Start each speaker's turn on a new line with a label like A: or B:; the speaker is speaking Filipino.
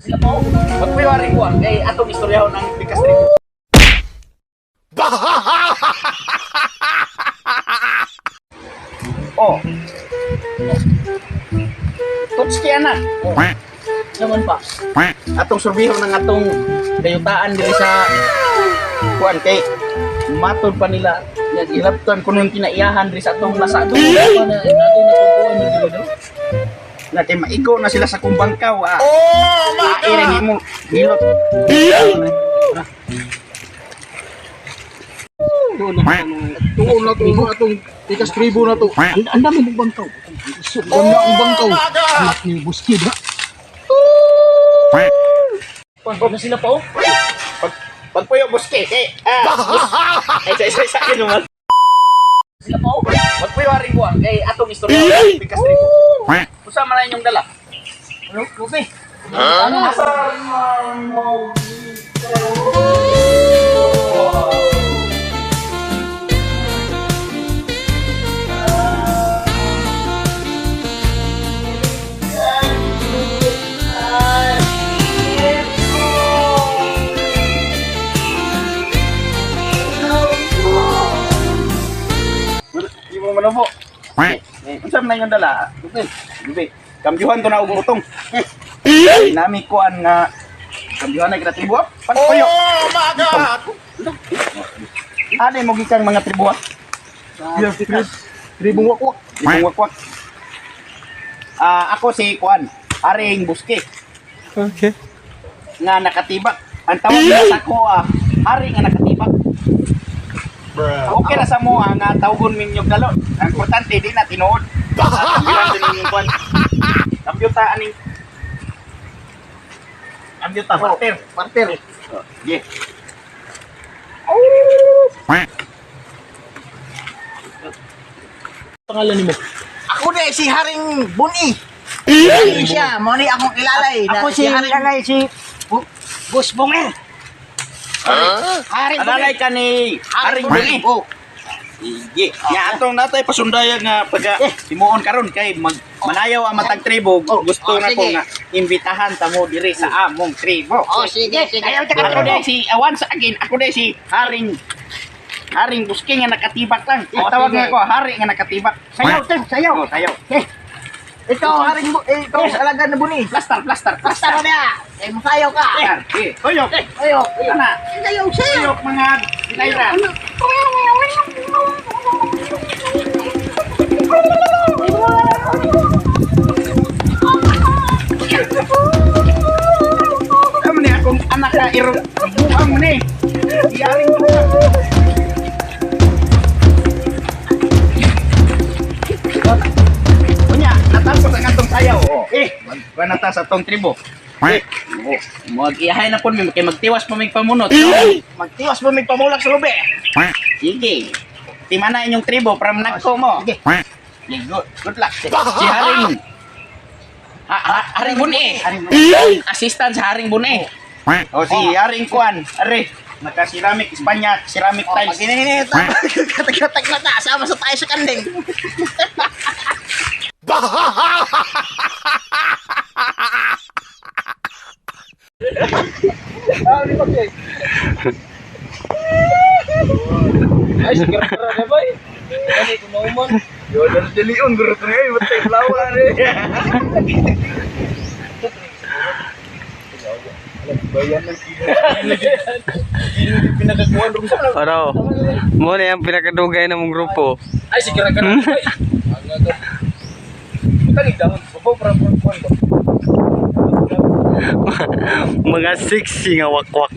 A: Sila po, magpiwari ko kay atong istoryaho ng pikas tribo. Oh. Tuts kaya na. Oh. Naman pa. Atong surbiho ng atong dayutaan diri sa kuan kay matod pa nila. Hilaptan ko nung kinaiyahan diri sa atong lasa. Na kay maigo na sila sa kumbangkaw. Oh, mairing mo hilot.
B: Tuon na to atong pikas tribo na to. Ang dami ng bangkaw. Ganda ang bangkaw. Anak ni Buskid ha.
A: Pagod na sila po. Pagpuyo buske kay sa akin naman. Sila po. Magpuyo rin ko kay atong istorya pikas tribo. Usa man inyong dala. Ano, Lupe? Ano asa mo? Ano po? Unsa man yung dala? Lupe. Kambyuhan to na og utong. Nami kuan nga kambyuhan na kita tribo. Pagpuyo. Oh my god. Ano mo gikang mga tribo?
B: Tribong wakwak.
A: Tribong wakwak. Ako si kuan, Haring Buske.
B: Okay.
A: Nga nakatibak. Ang tawag nila sa ko Haring nga nakatibak. Okay na sa mo nga tawgon minyog dalon. Ang importante di na tinuod. Bilang din yung kuan. Kambyuta aning kambyuta parter. Ye.
B: Pangalan nimo?
C: Ako na si Haring Buni. Hindi siya, mo ni akong ilalay. Ako si Haring si Bus Bungel. Haring
A: Analay ka ni Haring Buni.
C: Oh.
A: Sige. Ya atong natay pasundayan nga pagka himuon karon kay manayaw ang matag tribo. Gusto na ko
C: sige.
A: nga imbitahan ta mo diri sa among tribo.
C: Oh, sige.
A: Ayaw ako dai si awan sa agin. Ako dai si Haring Buske nga nakatibak lang. Tawag nga ko Hari nga nakatibak.
C: Sayaw, sayaw.
A: Oh, sayaw.
C: Ikaw Haring ikaw alaga na Buni.
A: Plaster.
C: Basta na niya. Eh, masayaw ka.
A: Toyok.
C: Ayo.
A: Ana.
C: Sayaw.
A: Toyok mga Daira. Kamu ni akong anak ka irong buang mo ni. Iyaring ko. Kunya, natapos ang atong sayaw. Natas atong tribo. Mag-iyahay na po kay magtiwas pa may pamunot. Magtiwas pa may pamulak sa lube. Sige. Timana inyong tribo para nagko mo.
C: Sige.
A: Good luck. Si Haring. Haring Buni. Assistant sa Haring Buni. O si Haring Kuan. Are. Naka-ceramic Espanya, ceramic tiles.
C: Ini katak-katak na ta sama sa tayo sa kanding.
B: Ay, sigara na bay. Ani ko nauman.
A: Yo, dan dilion guru tray beteng lawan ni. Bayan ng pinakakuan rum sa.
D: Ano? Mo na yung pinakadugay ng mong grupo.
B: Ay, sigara ka na bay. Tani dapat po para kuan ko.
D: Mga sexy nga wakwak.